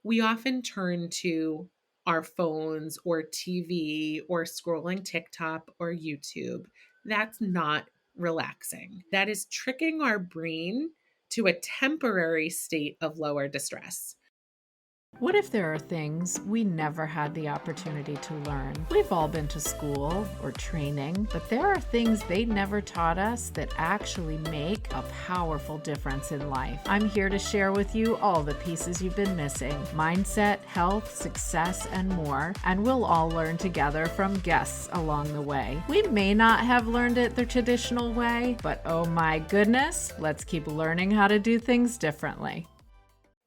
We often turn to our phones or TV or scrolling TikTok or YouTube. That's not relaxing. That is tricking our brain to a temporary state of lower distress. What if there are things we never had the opportunity to learn? We've all been to school or training, but there are things they never taught us that actually make a powerful difference in life. I'm here to share with you all the pieces you've been missing: mindset, health, success, and more. And we'll all learn together from guests along the way. We may not have learned it the traditional way, but oh my goodness, let's keep learning how to do things differently.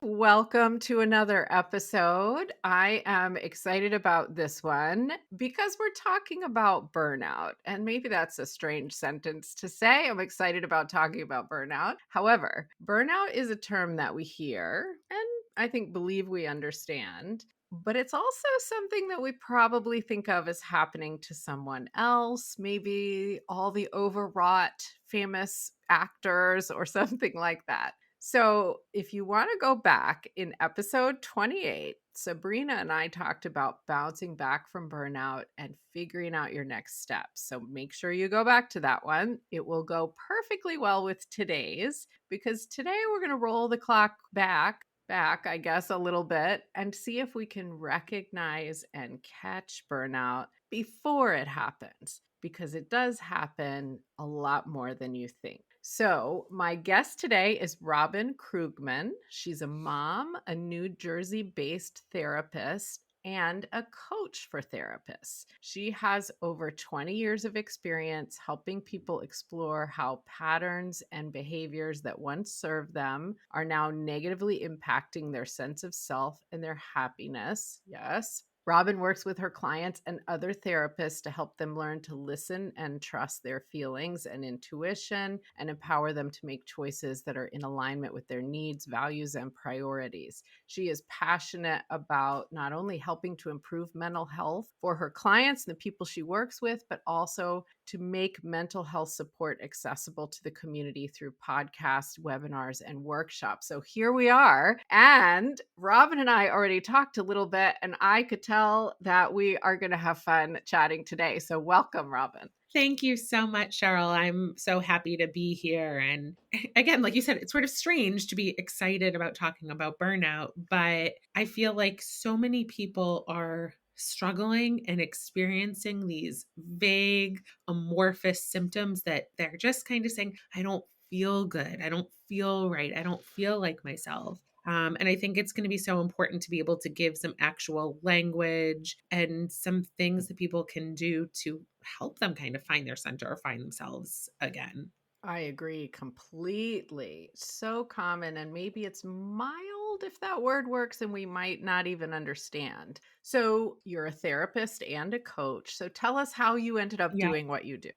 Welcome to another episode. I am excited about this one because we're talking about burnout. And maybe that's a strange sentence to say. I'm excited about talking about burnout. However, burnout is a term that we hear and I think believe we understand. But it's also something that we probably think of as happening to someone else, maybe all the overwrought famous actors or something like that. So, if you want to go back in episode 28, Sabrina and I talked about bouncing back from burnout and figuring out your next steps. So, make sure you go back to that one. It will go perfectly well with today's, because today we're going to roll the clock back, I guess, a little bit and see if we can recognize and catch burnout before it happens, because it does happen a lot more than you think. So, my guest today is Robyn Krugman. She's a mom, a New Jersey based therapist, and a coach for therapists. She has over 20 years of experience helping people explore how patterns and behaviors that once served them are now negatively impacting their sense of self and their happiness. Yes. Robyn works with her clients and other therapists to help them learn to listen and trust their feelings and intuition and empower them to make choices that are in alignment with their needs, values, and priorities. She is passionate about not only helping to improve mental health for her clients and the people she works with, but also to make mental health support accessible to the community through podcasts, webinars, and workshops. So here we are. And Robyn and I already talked a little bit, and I could tell that we are going to have fun chatting today. So welcome, Robyn. Thank you so much, Cheryl. I'm so happy to be here. And again, like you said, it's sort of strange to be excited about talking about burnout, but I feel like so many people are struggling and experiencing these vague, amorphous symptoms that they're just kind of saying, I don't feel good. I don't feel right. I don't feel like myself. And I think it's going to be so important to be able to give some actual language and some things that people can do to help them kind of find their center or find themselves again. I agree completely. So common, and maybe it's mild if that word works, and we might not even understand. So, you're a therapist and a coach. So, tell us how you ended up Yeah. doing what you do.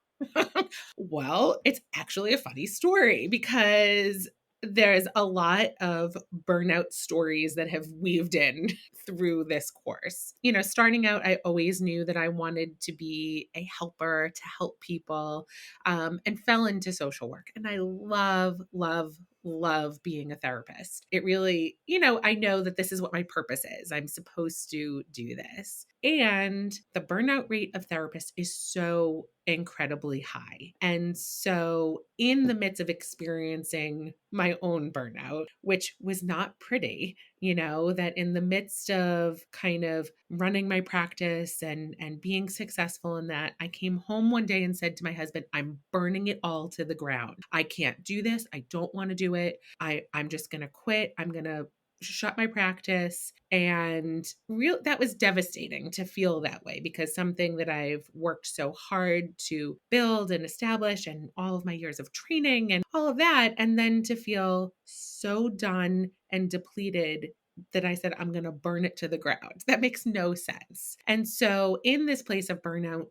Well, it's actually a funny story because there's a lot of burnout stories that have weaved in through this course. You know, starting out, I always knew that I wanted to be a helper to help people, and fell into social work. And I love being a therapist. It really, I know that this is what my purpose is. I'm supposed to do this. And the burnout rate of therapists is so incredibly high. And so, in the midst of experiencing my own burnout, which was not pretty, that in the midst of kind of running my practice and being successful in that, I came home one day and said to my husband, I'm burning it all to the ground. I can't do this. I don't want to do it. I'm just going to quit. I'm going to shut my practice. And that was devastating to feel that way, because something that I've worked so hard to build and establish, and all of my years of training and all of that, and then to feel so done and depleted that I said, I'm going to burn it to the ground. That makes no sense. And so in this place of burnout,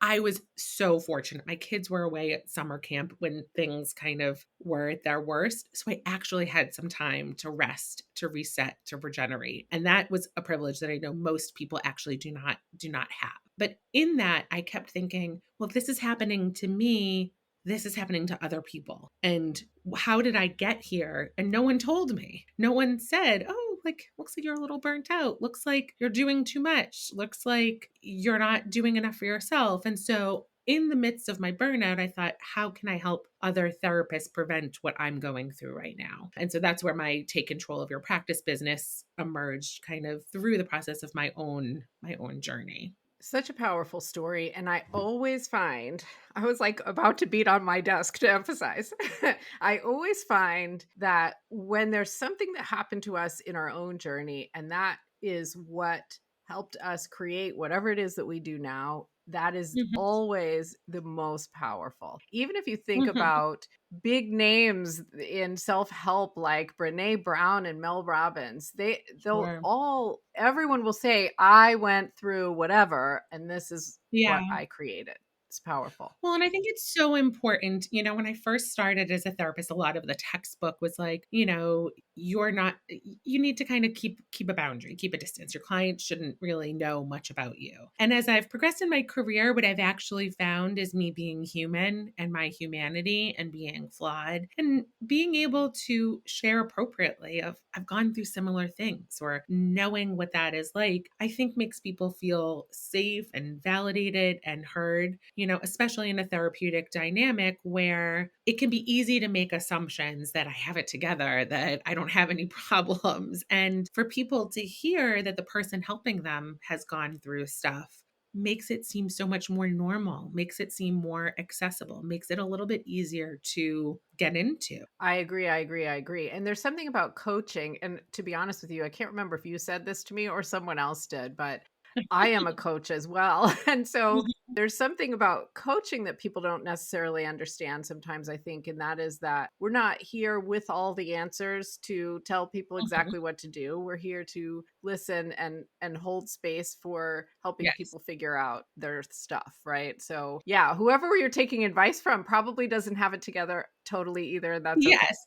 I was so fortunate. My kids were away at summer camp when things kind of were at their worst. So I actually had some time to rest, to reset, to regenerate. And that was a privilege that I know most people actually do not have. But in that, I kept thinking, well, if this is happening to me, this is happening to other people. And how did I get here? And no one told me. No one said, oh, looks like you're a little burnt out. Looks like you're doing too much. Looks like you're not doing enough for yourself. And so in the midst of my burnout, I thought, how can I help other therapists prevent what I'm going through right now? And so that's where my take control of your practice business emerged kind of through the process of my own journey. Such a powerful story. And I always find, I was like about to beat on my desk to emphasize. I always find that when there's something that happened to us in our own journey, and that is what helped us create whatever it is that we do now, that is Mhm, always the most powerful. Even if you think mhm. about big names in self-help like Brene Brown and Mel Robbins, they'll Sure. all everyone will say, I went through whatever and this is what Yeah. I created. It's powerful. Well, and I think it's so important. When I first started as a therapist, a lot of the textbook was like, you're not you need to kind of keep a boundary, keep a distance. Your client shouldn't really know much about you. And as I've progressed in my career, what I've actually found is me being human and my humanity and being flawed and being able to share appropriately of I've gone through similar things or knowing what that is like, I think makes people feel safe and validated and heard, especially in a therapeutic dynamic where it can be easy to make assumptions that I have it together, that I don't have any problems. And for people to hear that the person helping them has gone through stuff makes it seem so much more normal, makes it seem more accessible, makes it a little bit easier to get into. I agree. I agree. I agree. And there's something about coaching. And to be honest with you, I can't remember if you said this to me or someone else did, but I am a coach as well. And so Mhm. there's something about coaching that people don't necessarily understand sometimes, I think. And that is that we're not here with all the answers to tell people Mhm. exactly what to do. We're here to listen and hold space for helping Yes. people figure out their stuff. Right. So yeah, whoever you're taking advice from probably doesn't have it together totally either. And that's okay. Yes.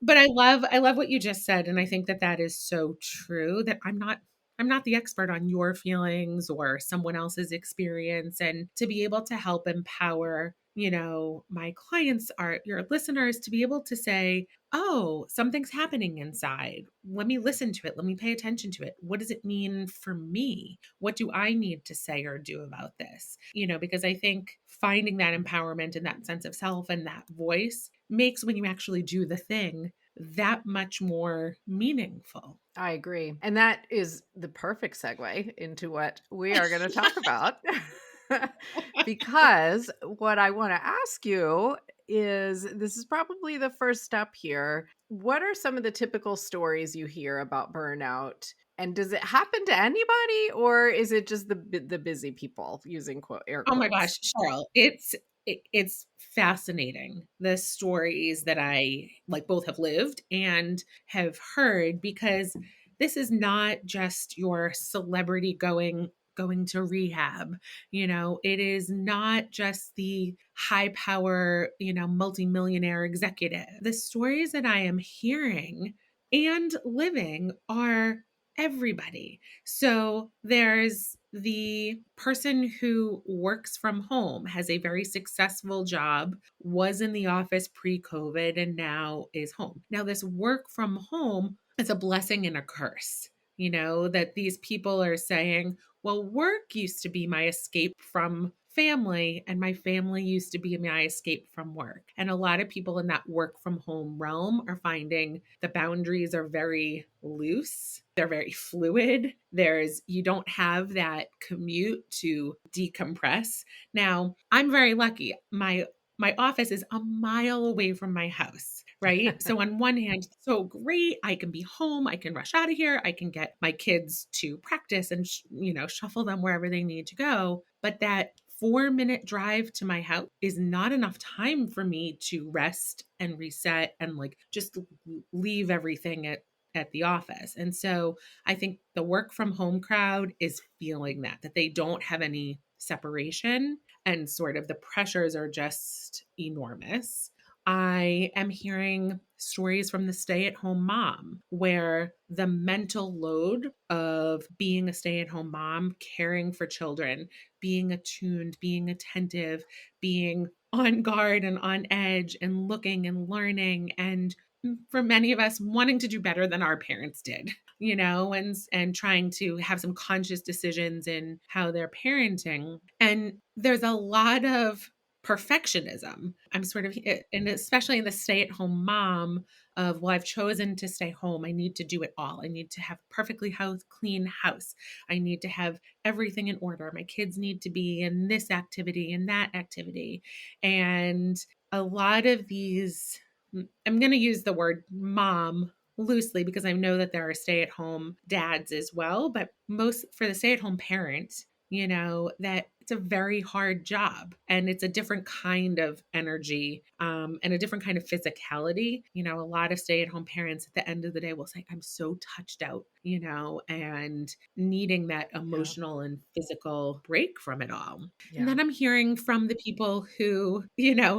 But I love what you just said, and I think that that is so true, that I'm not the expert on your feelings or someone else's experience, and to be able to help empower, my clients, are your listeners, to be able to say, "Oh, something's happening inside. Let me listen to it. Let me pay attention to it. What does it mean for me? What do I need to say or do about this?" Because I think finding that empowerment and that sense of self and that voice makes when you actually do the thing that much more meaningful. I agree. And that is the perfect segue into what we are going to talk about. Because what I want to ask you is this is probably the first step here. What are some of the typical stories you hear about burnout? And does it happen to anybody or is it just the busy people using air Oh my gosh, quotes? Cheryl, it's fascinating, the stories that I like both have lived and have heard, because this is not just your celebrity going to rehab. It is not just the high power, multimillionaire executive. The stories that I am hearing and living are everybody. So there's the person who works from home, has a very successful job, was in the office pre COVID, and now is home. Now, this work from home is a blessing and a curse, that these people are saying, well, work used to be my escape from family, and my family used to be my escape from work. And a lot of people in that work from home realm are finding the boundaries are very loose, they're very fluid. You don't have that commute to decompress. Now, I'm very lucky. My office is a mile away from my house, right? So on one hand, so great, I can be home, I can rush out of here, I can get my kids to practice and shuffle them wherever they need to go. But that 4-minute drive to my house is not enough time for me to rest and reset and like just leave everything at the office. And so I think the work from home crowd is feeling that they don't have any separation, and sort of the pressures are just enormous. I am hearing stories from the stay at home mom where the mental load of being a stay at home mom, caring for children, being attuned, being attentive, being on guard and on edge and looking and learning and for many of us wanting to do better than our parents did, and trying to have some conscious decisions in how they're parenting. And there's a lot of perfectionism. I'm sort of, and especially in the stay-at-home mom of, well, I've chosen to stay home. I need to do it all. I need to have perfectly clean house. I need to have everything in order. My kids need to be in this activity and that activity. And a lot of these, I'm going to use the word mom loosely because I know that there are stay at home dads as well, but most for the stay at home parent, that it's a very hard job and it's a different kind of energy, and a different kind of physicality. A lot of stay at home parents at the end of the day will say, I'm so touched out, and needing that Yeah. emotional and physical break from it all. And Yeah. then I'm hearing from the people who,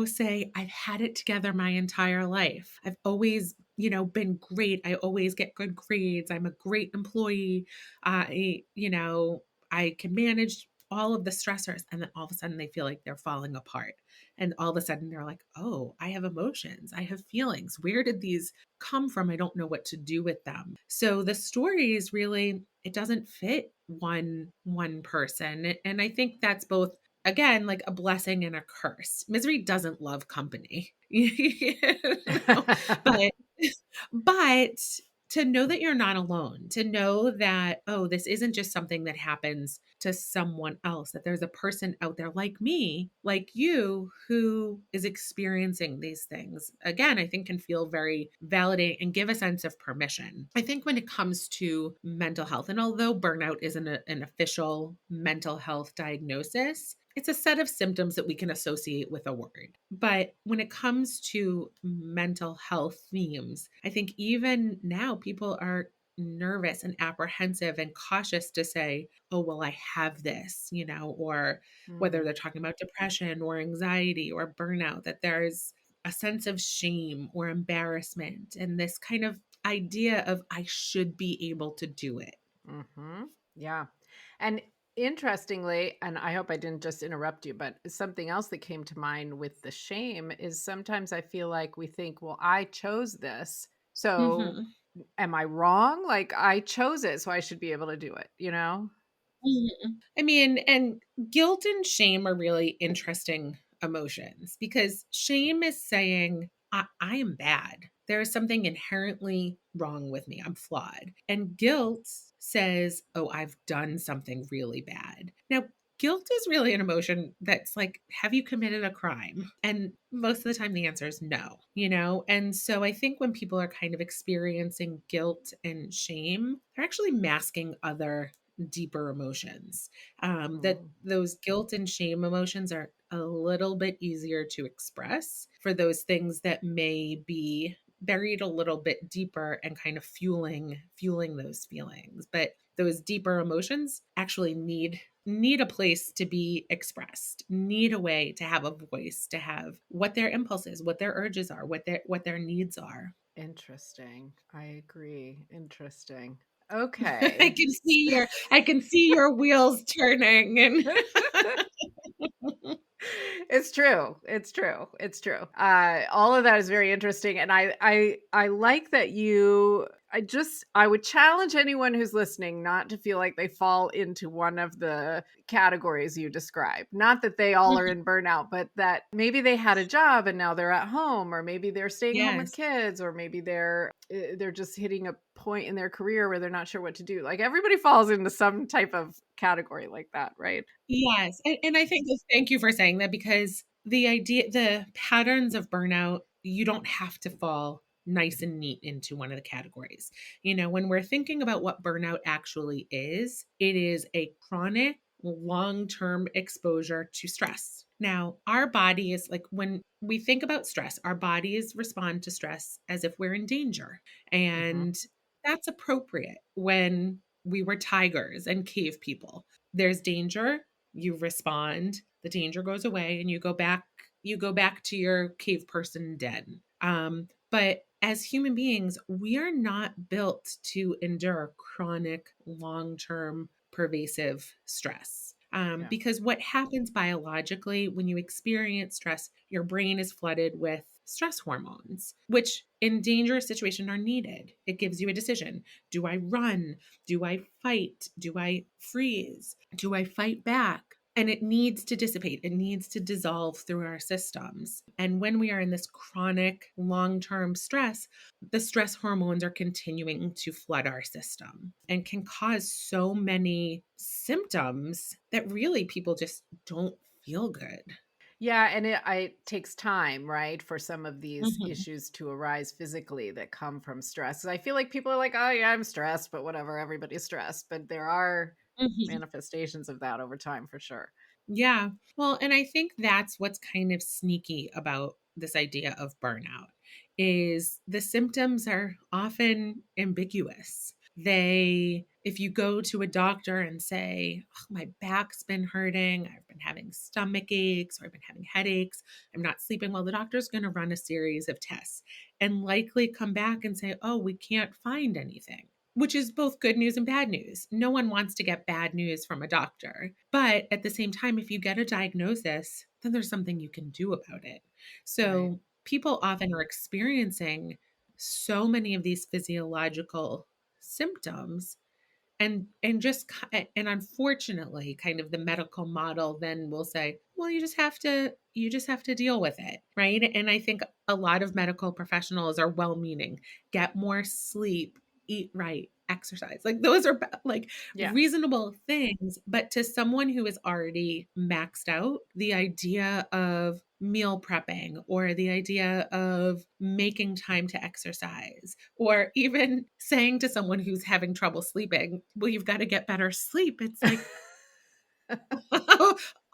say, I've had it together my entire life. I've always, been great. I always get good grades. I'm a great employee. I can manage all of the stressors. And then all of a sudden they feel like they're falling apart. And all of a sudden they're like, oh, I have emotions. I have feelings. Where did these come from? I don't know what to do with them. So the story is really, it doesn't fit one person. And I think that's both, again, like a blessing and a curse. Misery doesn't love company. But but to know that you're not alone, to know that, oh, this isn't just something that happens to someone else, that there's a person out there like me, like you, who is experiencing these things, again, I think can feel very validating and give a sense of permission. I think when it comes to mental health, and although burnout isn't an official mental health diagnosis, it's a set of symptoms that we can associate with a word. But when it comes to mental health themes, I think even now people are nervous and apprehensive and cautious to say, oh, well, I have this, or whether Mm, they're talking about depression or anxiety or burnout, that there's a sense of shame or embarrassment and this kind of idea of I should be able to do it. mhm. Yeah. And interestingly, and I hope I didn't just interrupt you, but something else that came to mind with the shame is sometimes I feel like we think, well, I chose this. So Mhm. am I wrong? Like I chose it, so I should be able to do it, you know? Mhm. I mean, and guilt and shame are really interesting emotions because shame is saying, I am bad. There is something inherently wrong with me. I'm flawed. And guilt says, oh, I've done something really bad. Now, guilt is really an emotion that's like, have you committed a crime? And most of the time, the answer is no, And so I think when people are kind of experiencing guilt and shame, they're actually masking other deeper emotions. That Mm, those guilt and shame emotions are a little bit easier to express for those things that may be buried a little bit deeper and kind of fueling those feelings. But those deeper emotions actually need a place to be expressed, need a way to have a voice, to have what their impulses, what their urges are, what their needs are. interesting. I agree. Interesting. I Okay. can see your wheels turning and It's true. It's true. It's true. All of that is very interesting, and I like that you. I would challenge anyone who's listening not to feel like they fall into one of the categories you described. Not that they all are in burnout, but that maybe they had a job and now they're at home, or maybe they're staying home with yes. kids, or maybe they're just hitting a point in their career where they're not sure what to do. Like everybody falls into some type of category like that, right? Yes, and I think thank you for saying that because the patterns of burnout, you don't have to fall nice and neat into one of the categories. When we're thinking about what burnout actually is, it is a chronic, long-term exposure to stress. Now, our body is like when we think about stress, our bodies respond to stress as if we're in danger. Hmm. And that's appropriate when we were tigers and cave people. There's danger, you respond, the danger goes away, and you go back to your cave person den. But as human beings, we are not built to endure chronic, long-term, pervasive stress. Yeah. Because what happens biologically when you experience stress, your brain is flooded with stress hormones, which in dangerous situations are needed. It gives you a decision. Do I run? Do I fight? Do I freeze? Do I fight back? And it needs to dissipate. It needs to dissolve through our systems. And when we are in this chronic long-term stress, the stress hormones are continuing to flood our system and can cause so many symptoms that really people just don't feel good. Yeah, and it takes time, right, for some of these Mhm. issues to arise physically that come from stress. I feel like people are like, "Oh, yeah, I'm stressed," but whatever, everybody's stressed. But there are Mhm. manifestations of that over time for sure. Yeah. Well, and I think that's what's kind of sneaky about this idea of burnout is the symptoms are often ambiguous. They if you go to a doctor and say, oh, my back's been hurting, I've been having stomach aches, or I've been having headaches, I'm not sleeping well, the doctor's going to run a series of tests and likely come back and say, oh, we can't find anything, which is both good news and bad news. No one wants to get bad news from a doctor. But at the same time, if you get a diagnosis, then there's something you can do about it. Right. So people often are experiencing so many of these physiological symptoms and unfortunately kind of the medical model then will say, well, you just have to deal with it, right? And I think a lot of medical professionals are well meaning. Get more sleep, eat right, exercise, like those are like Yeah. reasonable things, but to someone who is already maxed out, the idea of meal prepping or the idea of making time to exercise or even saying to someone who's having trouble sleeping, well, you've got to get better sleep. It's like,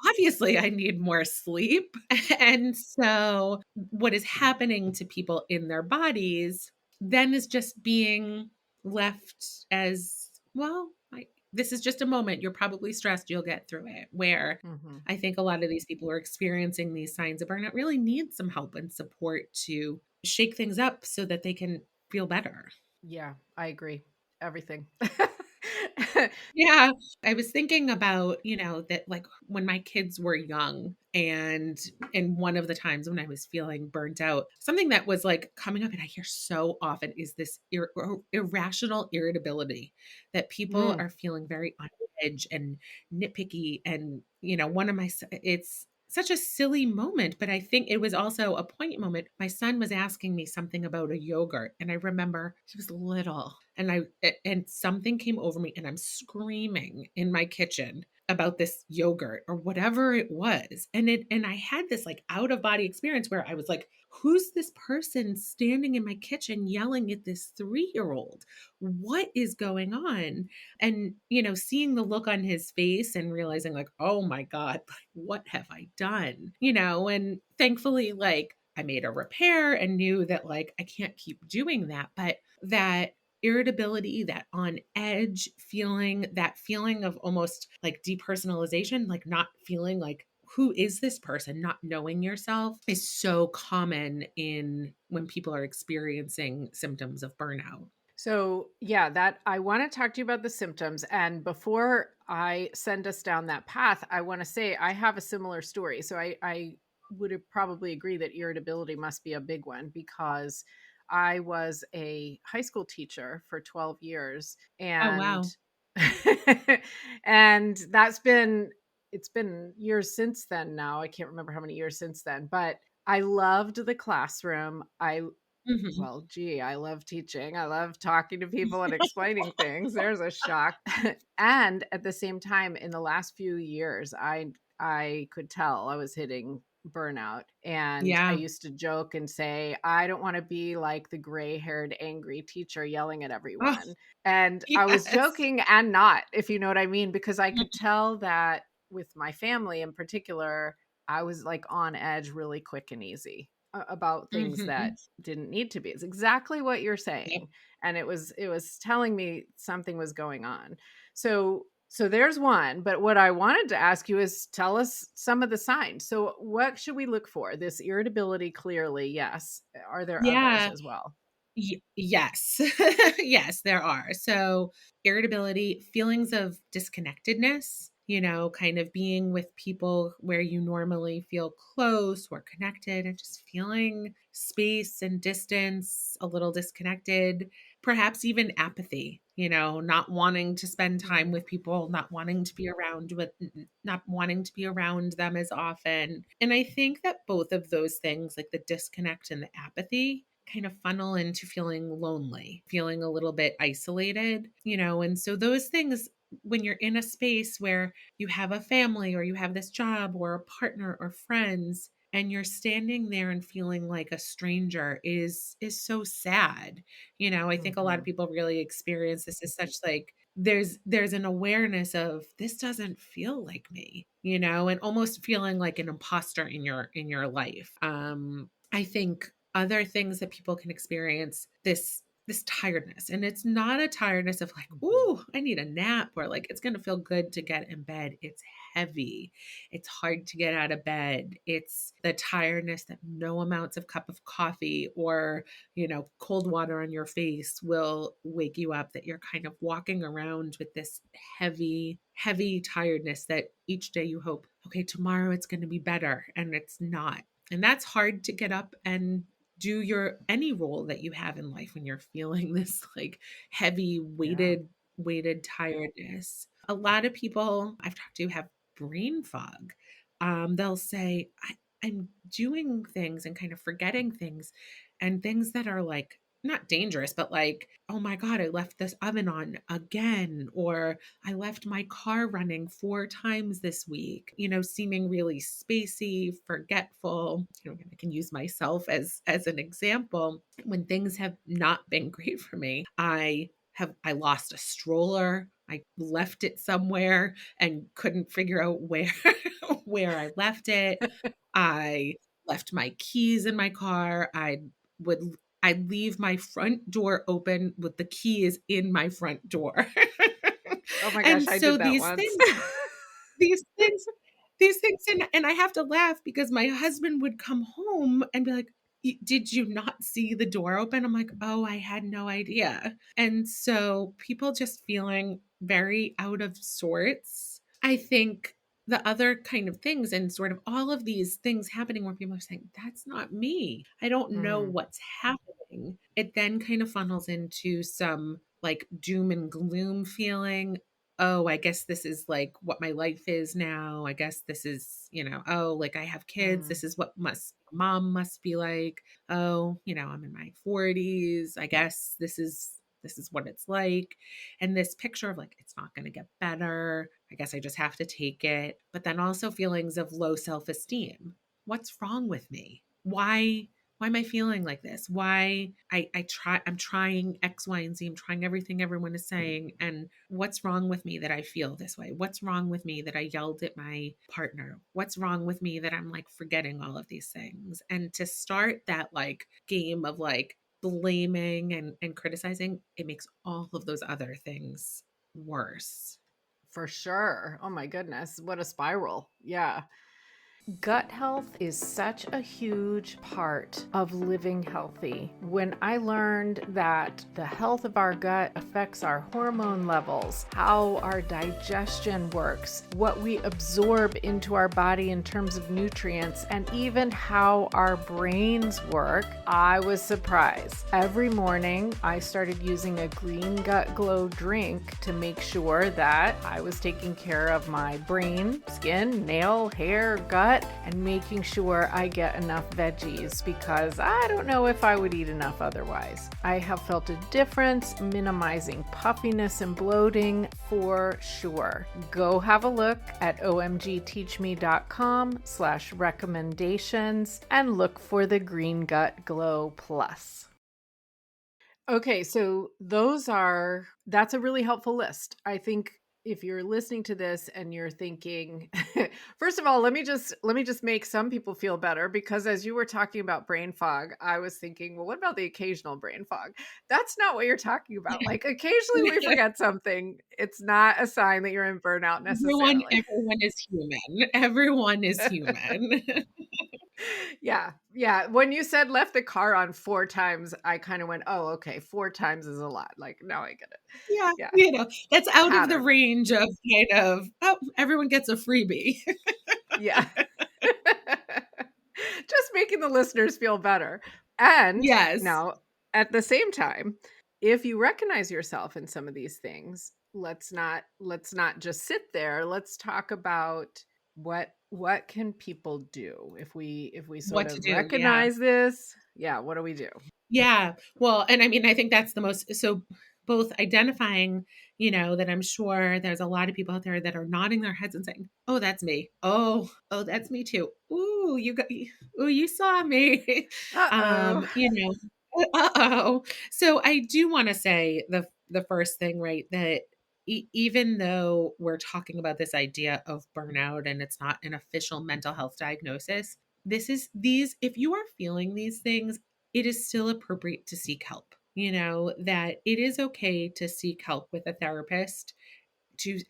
obviously, I need more sleep. And so, what is happening to people in their bodies then is just being left as well, like, this is just a moment. You're probably stressed. You'll get through it. Where Mhm. I think a lot of these people who are experiencing these signs of burnout really need some help and support to shake things up so that they can feel better. Yeah, I agree. Everything. Yeah, I was thinking about, that like when my kids were young and one of the times when I was feeling burnt out, something that was like coming up and I hear so often is this irrational irritability that people Mm. are feeling very on edge and nitpicky and it's such a silly moment, but I think it was also a poignant moment. My son was asking me something about a yogurt, and I remember he was little, and and something came over me, and I'm screaming in my kitchen about this yogurt or whatever it was. And I had this like out of body experience where I was like, who's this person standing in my kitchen yelling at this 3-year-old? What is going on? And seeing the look on his face and realizing like, oh my god, like, what have I done? And thankfully, like, I made a repair and knew that like I can't keep doing that, but that irritability, that on edge feeling, that feeling of almost like depersonalization, like not feeling like, who is this person, not knowing yourself, is so common in when people are experiencing symptoms of burnout. So, yeah, that I want to talk to you about the symptoms. And before I send us down that path, I want to say I have a similar story. So, I would have probably agree that irritability must be a big one because I was a high school teacher for 12 years Oh, and wow. and that's been it's been years since then now. I can't remember how many years since then, but I loved the classroom. Mhm. Well, gee, I love teaching. I love talking to people and explaining things. There's a shock. And at the same time, in the last few years, I could tell I was hitting burnout. And I Yeah. used to joke and say, I don't want to be like the gray-haired, angry teacher yelling at Oh, everyone. And I was yes. joking and not, if you know what I mean, because I could Mhm. tell that with my family in particular, I was like on edge really quick and easy about things that Mhm. didn't need to be. It's exactly what you're Yep. saying. And it was telling me something was going on. So there's one, but what I wanted to ask you is tell us some of the signs. So what should we look for? This irritability clearly, yes. Are there others Yeah. as well? Yes. Yes, there are. So, irritability, feelings of disconnectedness. kind of being with people where you normally feel close or connected and just feeling space and distance, a little disconnected, perhaps even apathy, not wanting to spend time Mm. with people, not wanting to be around them as often. And I think that both of those things, like the disconnect and the apathy, kind of funnel into feeling lonely, feeling a little bit isolated, and so those things, when you're in a space where you have a family or you have this job or a partner or friends and you're standing there and feeling like a stranger is so sad. I think a lot of Mhm. people really experience this as such, like there's an awareness of this doesn't feel like me, and almost feeling like an imposter in your life. I think other things that people can experience, this tiredness, and it's not a tiredness of like, Mhm. ooh, I need a nap, or like it's going to feel good to get in bed. It's heavy. It's hard to get out of bed. It's the tiredness that no amounts of cup of coffee or, cold water on your face will wake you up, that you're kind of walking around with this heavy, heavy tiredness that each day you hope, okay, tomorrow it's going to be better, and it's not. And that's hard to get up and do your any role that you have in life when you're feeling this like heavy Yeah. weighted tiredness. A lot of people I've talked to have brain fog. They'll say, I'm doing things and kind of forgetting things, and things that are like not dangerous, but like, oh my God, I left this oven on again, or I left my car running 4 times this week, seeming really spacey, forgetful. I can use myself as an example. When things have not been great for me, I lost a stroller. I left it somewhere and couldn't figure out where where I left it. I left my keys in my car. Would I'd leave my front door open with the keys in my front door. Oh my gosh, And I so did that these once. things these things these things, and I have to laugh because my husband would come home and be like, Did you not see the door open?" I'm like, "Oh, I had no idea." And so people just feeling very out of sorts. I think the other kind of things, and sort of all of these things happening where people are saying, "That's not me. I don't know Mm. what's happening." It then kind of funnels into some like doom and gloom feeling. Oh, I guess this is like what my life is now. I guess this is, oh, like I have kids. Mm. This is what mom must be like. Oh, I'm in my 40s. I guess this is what it's like. And this picture of like it's not going to get better. I guess I just have to take it. But then also feelings of low self-esteem. What's wrong with me? Why am I feeling like this? Why I'm trying X, Y, and Z. I'm trying everything everyone is saying. And what's wrong with me that I feel this way? What's wrong with me that I yelled at my partner? What's wrong with me that I'm like forgetting all of these things? And to start that like game of like blaming and criticizing, it makes all of those other things worse. For sure. Oh my goodness, what a spiral. Yeah. Gut health is such a huge part of living healthy. When I learned that the health of our gut affects our hormone levels, how our digestion works, what we absorb into our body in terms of nutrients, and even how our brains work, I was surprised. Every morning, I started using a Green Gut Glow drink to make sure that I was taking care of my brain, skin, nail, hair, gut, and making sure I get enough veggies because I don't know if I would eat enough otherwise. I have felt a difference minimizing puffiness and bloating for sure. Go have a look at omgteachme.com/recommendations and look for the Green Gut Glow Plus. Okay, so that's a really helpful list. I think if you're listening to this and you're thinking, first of all, let me just make some people feel better because as you were talking about brain fog, I was thinking, well, what about the occasional brain fog? That's not what you're talking about. Like occasionally we forget something. It's not a sign that you're in burnout necessarily. Everyone is human. Everyone is human. Yeah. Yeah. When you said left the car on 4 times, I kind of went, "Oh, okay. 4 times is a lot." Like, now I get it. Yeah, Yeah. that's out of the Pattern. range of kind of, "Oh, everyone gets a freebie." Yeah. Just making the listeners feel better. And Yes. now, at the same time, if you recognize yourself in some of these things, let's not just sit there. Let's talk about what can people do if we sort What to of do, yeah. recognize this. Yeah, what do we do? Yeah. Well, and I mean, I think that's the most so both identifying, that I'm sure there's a lot of people out there that are nodding their heads and saying, "Oh, that's me. Oh, that's me too. Ooh, ooh, you saw me." Uh-oh. You know, uh-oh. So I do want to say the first thing, right, that even though we're talking about this idea of burnout and it's not an official mental health diagnosis, if you are feeling these things, it is still appropriate to seek help. That it is okay to seek help with a therapist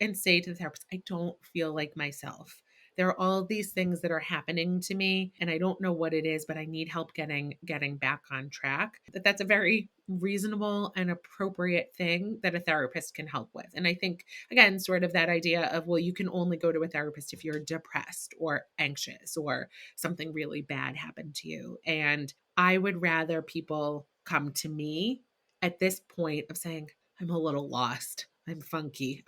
and say to the therapist, I don't feel like myself. There are all these things that are happening to me and I don't know what it is, but I need help getting back on track. That's a very reasonable and appropriate thing that a therapist can help with. And I think again, sort of that idea of, well, you can only go to a therapist if you're depressed or anxious or something really bad happened to you. And I would rather people come to me at this point of saying, I'm a little lost. I'm gunky,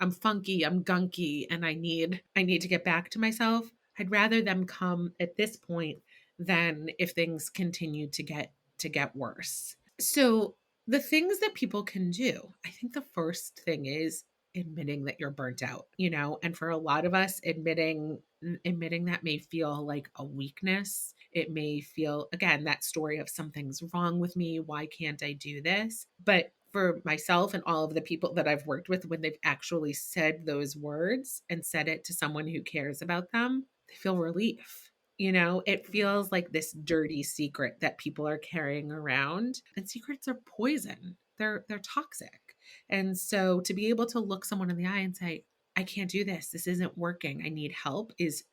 and I need to get back to myself. I'd rather them come at this point than if things continue to get worse. So the things that people can do, I think the first thing is admitting that you're burnt out, and for a lot of us admitting that may feel like a weakness. It may feel, again, that story of something's wrong with me. Why can't I do this? But for myself and all of the people that I've worked with, when they've actually said those words and said it to someone who cares about them, they feel relief. It feels like this dirty secret that people are carrying around, and secrets are poison. They're toxic. And so to be able to look someone in the eye and say, I can't do this. This isn't working. I need help is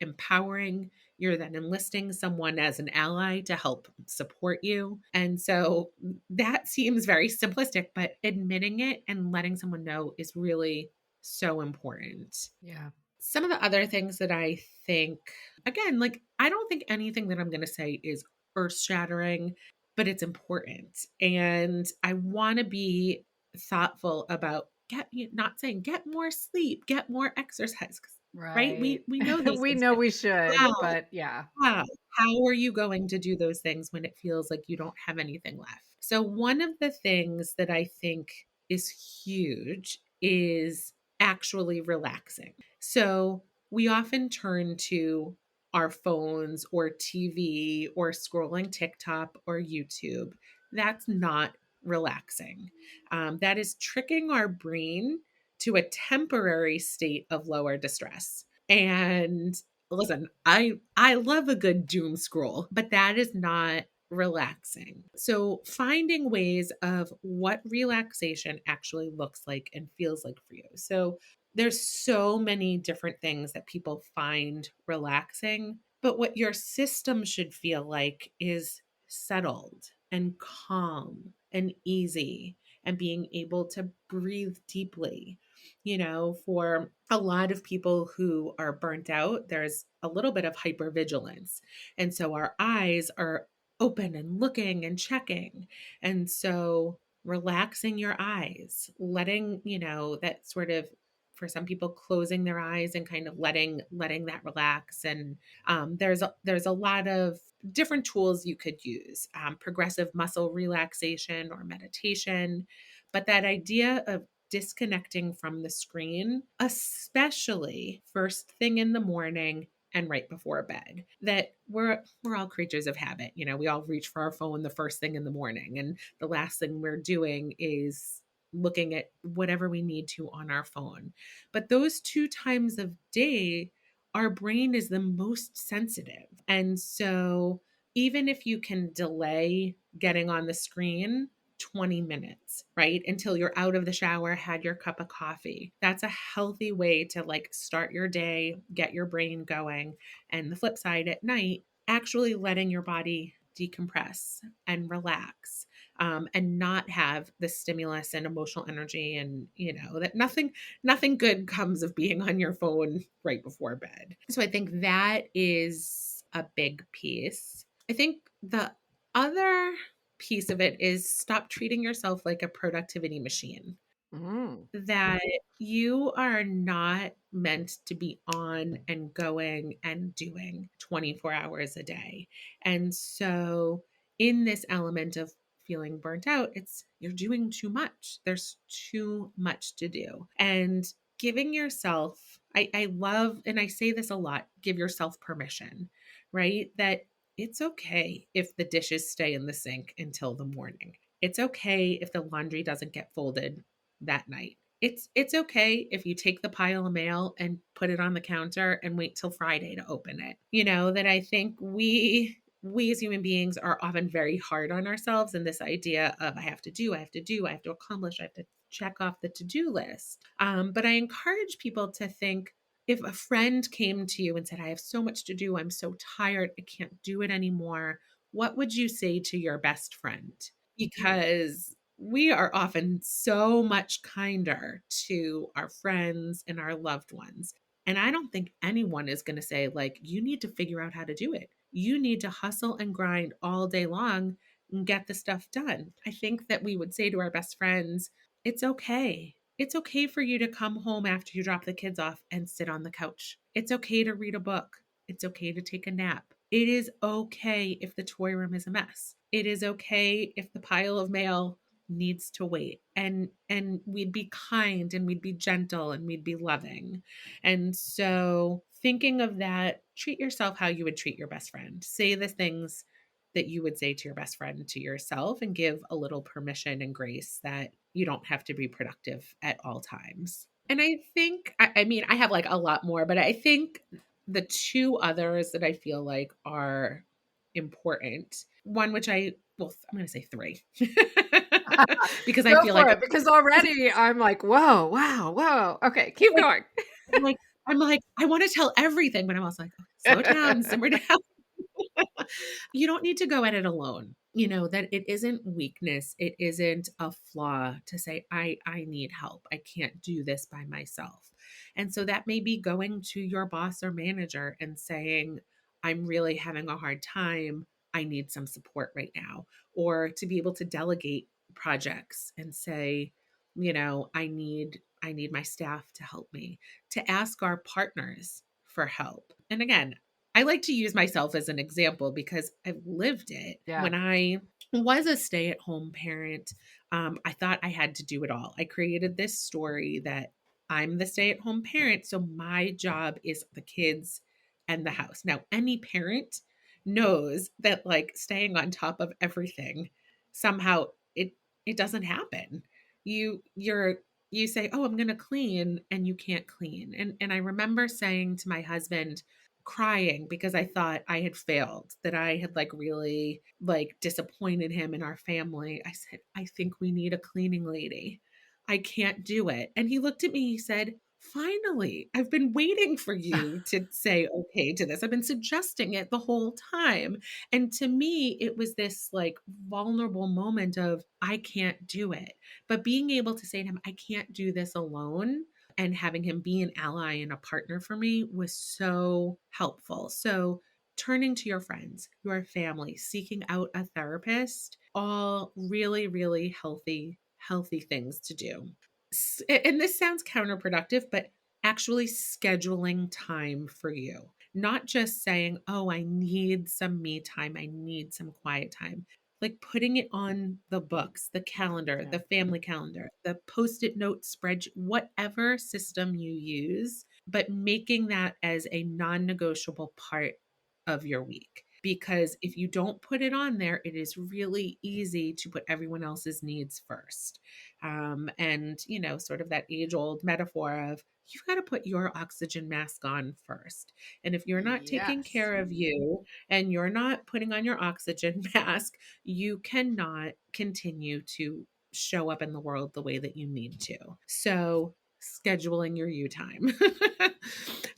empowering. You're then enlisting someone as an ally to help support you. And so that seems very simplistic, but admitting it and letting someone know is really so important. Yeah. Some of the other things that I think, again, like, I don't think anything that I'm going to say is earth shattering, but it's important. And I want to be thoughtful about not saying get more sleep, get more exercise, right? Right. We know these We things, know but we should, how? but yeah. How are you going to do those things when it feels like you don't have anything left? So, one of the things that I think is huge is actually relaxing. So, we often turn to our phones or TV or scrolling TikTok or YouTube. That's not relaxing. That is tricking our brain to a temporary state of lower distress. And listen, I love a good doom scroll, but that is not relaxing. So finding ways of what relaxation actually looks like and feels like for you. So there's so many different things that people find relaxing, but what your system should feel like is settled and calm and easy and being able to breathe deeply. For a lot of people who are burnt out, there's a little bit of hypervigilance. And so our eyes are open and looking and checking. And so relaxing your eyes, letting, that sort of, for some people, closing their eyes and kind of letting that relax. And there's a lot of different tools you could use, progressive muscle relaxation or meditation. But that idea of disconnecting from the screen, especially first thing in the morning and right before bed. That we're all creatures of habit. We all reach for our phone the first thing in the morning, and the last thing we're doing is looking at whatever we need to on our phone. But those two times of day, our brain is the most sensitive. And so even if you can delay getting on the screen, 20 minutes, right? Until you're out of the shower, had your cup of coffee. That's a healthy way to like start your day, get your brain going. And the flip side, at night, actually letting your body decompress and relax, and not have the stimulus and emotional energy, and that nothing good comes of being on your phone right before bed. So I think that is a big piece. I think the other piece of it is stop treating yourself like a productivity machine. Mm. That you are not meant to be on and going and doing 24 hours a day. And so, in this element of feeling burnt out, it's you're doing too much. There's too much to do. And giving yourself, I love, and I say this a lot, give yourself permission, right? That it's okay if the dishes stay in the sink until the morning. It's okay if the laundry doesn't get folded that night. It's okay if you take the pile of mail and put it on the counter and wait till Friday to open it. That I think we as human beings are often very hard on ourselves, and this idea of I have to do, I have to do, I have to accomplish, I have to check off the to-do list. But I encourage people to think, if a friend came to you and said, I have so much to do, I'm so tired, I can't do it anymore, what would you say to your best friend? Because we are often so much kinder to our friends and our loved ones. And I don't think anyone is going to say, like, you need to figure out how to do it. You need to hustle and grind all day long and get the stuff done. I think that we would say to our best friends, it's okay. It's okay for you to come home after you drop the kids off and sit on the couch. It's okay to read a book. It's okay to take a nap. It is okay if the toy room is a mess. It is okay if the pile of mail needs to wait. And we'd be kind and we'd be gentle and we'd be loving. And so thinking of that, treat yourself how you would treat your best friend. Say the things that you would say to your best friend to yourself, and give a little permission and grace that you don't have to be productive at all times. And I think, I mean, I have like a lot more, but I think the two others that I feel like are important, one which I'm going to say three, because I Go feel for like it, because already I'm like, whoa, wow, whoa. Okay, keep like going. like I'm like, I want to tell everything, but I'm also like, slow down, simmer down. You don't need to go at it alone. That it isn't weakness. It isn't a flaw to say, I need help. I can't do this by myself. And so that may be going to your boss or manager and saying, I'm really having a hard time. I need some support right now. Or to be able to delegate projects and say, I need my staff to help me, to ask our partners for help. And again, I like to use myself as an example because I've lived it. Yeah. When I was a stay at home parent, I thought I had to do it all. I created this story that I'm the stay at home parent. So my job is the kids and the house. Now, any parent knows that like staying on top of everything, somehow it doesn't happen. You say, "Oh, I'm going to clean," and you can't clean. And I remember saying to my husband, crying because I thought I had failed, that I had like really like disappointed him and our family. I said, I think we need a cleaning lady. I can't do it. And he looked at me, he said, finally, I've been waiting for you to say okay to this. I've been suggesting it the whole time. And to me, it was this like vulnerable moment of, I can't do it. But being able to say to him, I can't do this alone, and having him be an ally and a partner for me was so helpful. So, turning to your friends, your family, seeking out a therapist, all really, really healthy things to do. And this sounds counterproductive, but actually scheduling time for you, not just saying, oh, I need some me time, I need some quiet time. Like putting it on the books, the calendar, Yeah. the family calendar, the post it note spreadsheet, whatever system you use, but making that as a non negotiable part of your week. because if you don't put it on there, it is really easy to put everyone else's needs first. And, sort of that age old metaphor of you've got to put your oxygen mask on first. And if you're not taking Yes. care of you and you're not putting on your oxygen mask, you cannot continue to show up in the world the way that you need to. So, scheduling your you time.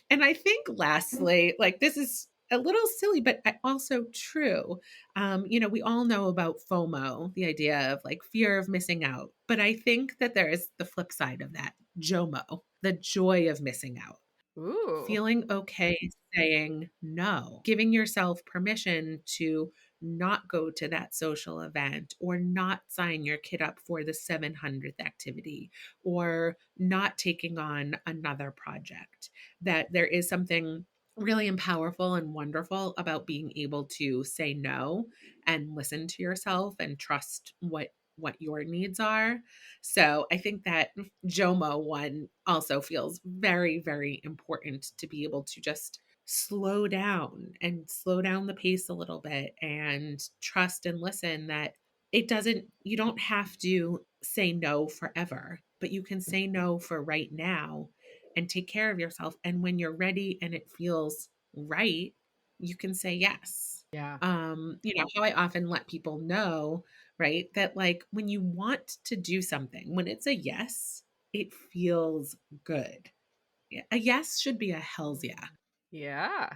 And I think lastly, like this is a little silly, but also true. We all know about FOMO, the idea of like fear of missing out. But I think that there is the flip side of that, JOMO, the joy of missing out. Ooh. Feeling okay saying no, giving yourself permission to not go to that social event or not sign your kid up for the 700th activity or not taking on another project. That there is something really powerful and wonderful about being able to say no and listen to yourself and trust what your needs are. So I think that JOMO one also feels very, very important to be able to just slow down and slow down the pace a little bit and trust and listen that you don't have to say no forever, but you can say no for right now and take care of yourself. And when you're ready and it feels right, you can say yes. Yeah. How I often let people know, right? That like when you want to do something, when it's a yes, it feels good. A yes should be a hell's yeah. Yeah.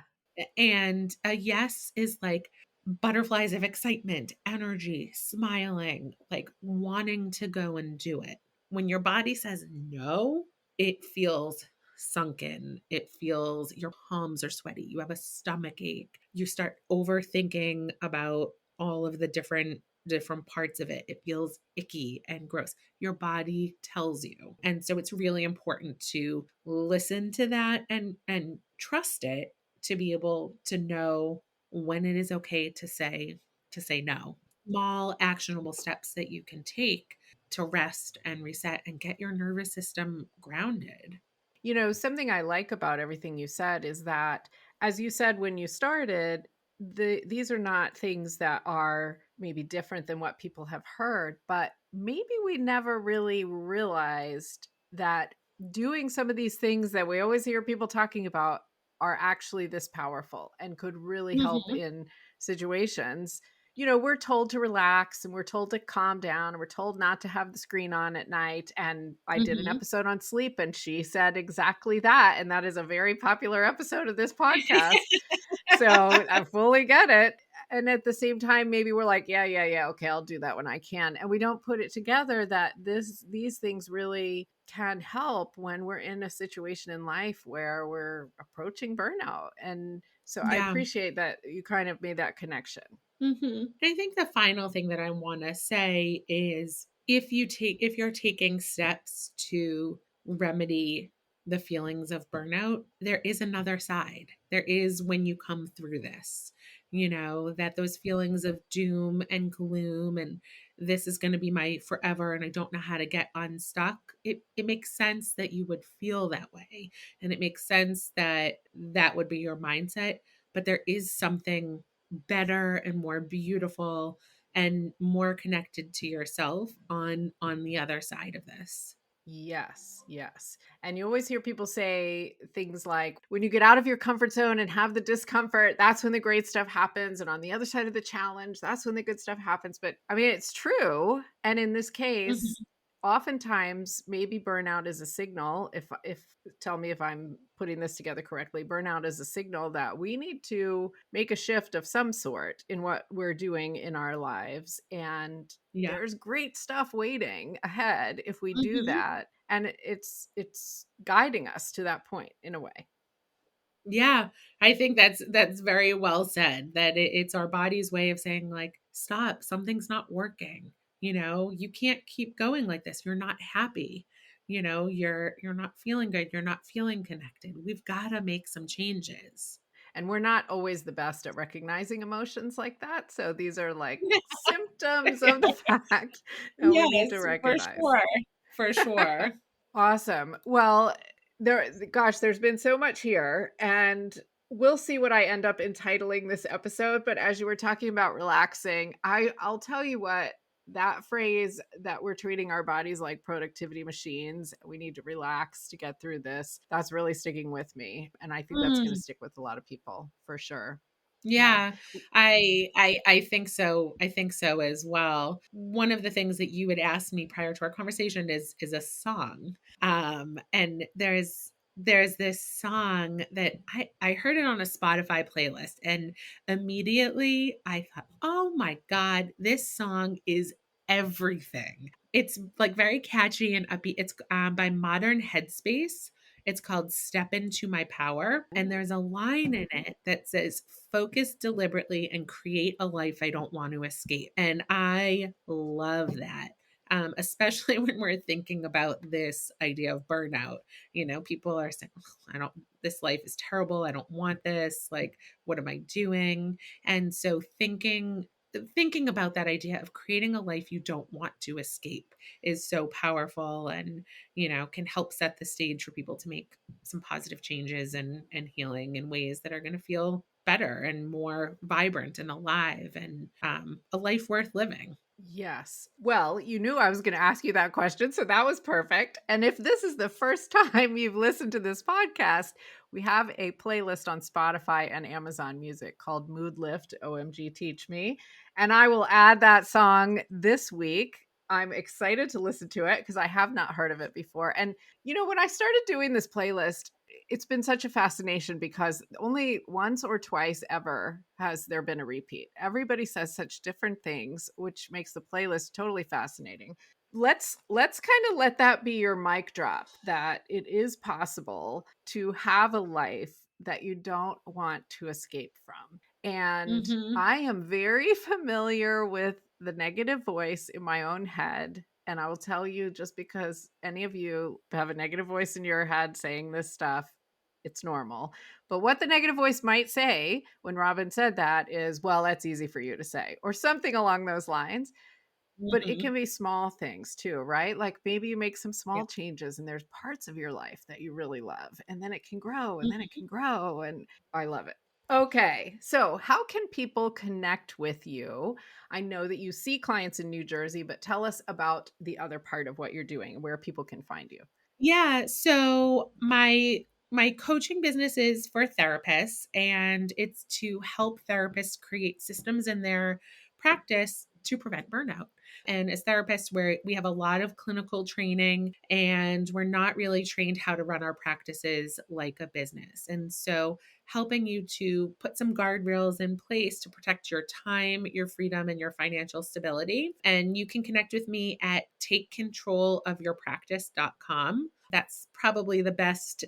And a yes is like butterflies of excitement, energy, smiling, like wanting to go and do it. When your body says no, it feels sunken. It feels your palms are sweaty. You have a stomach ache. You start overthinking about all of the different parts of it. It feels icky and gross. Your body tells you. And so it's really important to listen to that and trust it to be able to know when it is okay to say no. Small actionable steps that you can take to rest and reset and get your nervous system grounded. Something I like about everything you said is that, as you said when you started, these are not things that are maybe different than what people have heard, but maybe we never really realized that doing some of these things that we always hear people talking about are actually this powerful and could really help Mhm. in situations. We're told to relax and we're told to calm down and we're told not to have the screen on at night. And I did an Mhm. episode on sleep and she said exactly that. And that is a very popular episode of this podcast. So I fully get it. And at the same time, maybe we're like, yeah, yeah, yeah, okay, I'll do that when I can. And we don't put it together that these things really can help when we're in a situation in life where we're approaching burnout. And so I Yeah. appreciate that you kind of made that connection. I think the final thing that I want to say is if you're taking steps to remedy the feelings of burnout, there is another side. There is when you come through this, that those feelings of doom and gloom and this is going to be my forever and I don't know how to get unstuck. It makes sense that you would feel that way. And it makes sense that that would be your mindset, but there is something better and more beautiful and more connected to yourself on the other side of this. Yes, yes. And you always hear people say things like, when you get out of your comfort zone and have the discomfort, that's when the great stuff happens. And on the other side of the challenge, that's when the good stuff happens. But I mean, it's true. And in this case, Mhm. oftentimes maybe burnout is a signal. If tell me if I'm putting this together correctly, burnout is a signal that we need to make a shift of some sort in what we're doing in our lives. And Yeah. there's great stuff waiting ahead if we do Mhm. that, and it's guiding us to that point in a way. Yeah, I think that's very well said, that it's our body's way of saying like, "Stop, something's not working." You can't keep going like this. You're not happy. You're not feeling good. You're not feeling connected. We've got to make some changes. And we're not always the best at recognizing emotions like that, so these are like symptoms of the fact that we need to Yes, for recognize. sure. For sure. Awesome. Well, there's been so much here, and We'll see what I end up entitling this episode, but as you were talking about relaxing, I'll tell you what, that phrase that we're treating our bodies like productivity machines, we need to relax to get through this. That's really sticking with me, and I think that's going to Mm. stick with a lot of people for sure. Yeah. Yeah, I think so. I think so as well. One of the things that you had asked me prior to our conversation is a song. And there's this song that I heard it on a Spotify playlist, and immediately I thought, "Oh my God, this song is everything." It's like very catchy and upbeat. It's by Modern Headspace. It's called Step Into My Power. And there's a line in it that says, focus deliberately and create a life I don't want to escape. And I love that. Especially when we're thinking about this idea of burnout. You know, people are saying, I don't, this life is terrible. I don't want this. Like, what am I doing? And so thinking about that idea of creating a life you don't want to escape is so powerful, and can help set the stage for people to make some positive changes and healing in ways that are going to feel better and more vibrant and alive, and a life worth living. Yes. Well, you knew I was going to ask you that question, so that was perfect. And if this is the first time you've listened to this podcast, we have a playlist on Spotify and Amazon Music called Mood Lift OMG Teach Me. And I will add that song this week. I'm excited to listen to it because I have not heard of it before. And, when I started doing this playlist, it's been such a fascination because only once or twice ever has there been a repeat. Everybody says such different things, which makes the playlist totally fascinating. Let's kind of let that be your mic drop, that it is possible to have a life that you don't want to escape from. And Mm-hmm. I am very familiar with the negative voice in my own head. And I will tell you, just because any of you have a negative voice in your head saying this stuff, it's normal. But what the negative voice might say when Robyn said that is, well, that's easy for you to say, or something along those lines. But it Mm-hmm. can be small things too, right? Like maybe you make some Yeah. small changes and there's parts of your life that you really love, and then it can grow and then it Mm-hmm. can grow. And I love it. Okay. So, how can people connect with you? I know that you see clients in New Jersey, but tell us about the other part of what you're doing and where people can find you. Yeah, so my coaching business is for therapists, and it's to help therapists create systems in their practice to prevent burnout. And as therapists, we have a lot of clinical training, and we're not really trained how to run our practices like a business. And so helping you to put some guardrails in place to protect your time, your freedom, and your financial stability. And you can connect with me at takecontrolofyourpractice.com. That's probably the best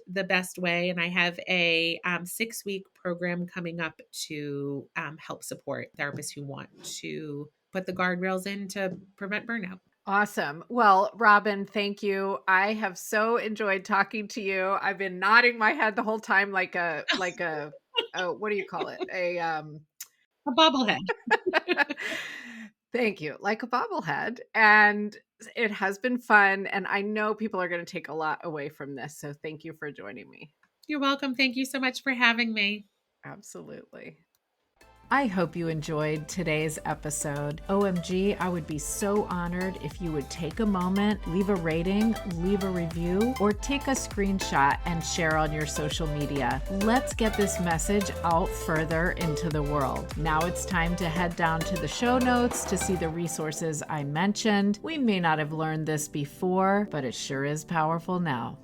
way. And I have a 6-week program coming up to help support therapists who want to put the guardrails in to prevent burnout. Awesome. Well, Robyn, thank you. I have so enjoyed talking to you. I've been nodding my head the whole time like a oh, what do you call it? A bobblehead. Thank you. Like a bobblehead. And it has been fun, and I know people are going to take a lot away from this. So thank you for joining me. You're welcome. Thank you so much for having me. Absolutely. I hope you enjoyed today's episode. OMG, I would be so honored if you would take a moment, leave a rating, leave a review, or take a screenshot and share on your social media. Let's get this message out further into the world. Now it's time to head down to the show notes to see the resources I mentioned. We may not have learned this before, but it sure is powerful now.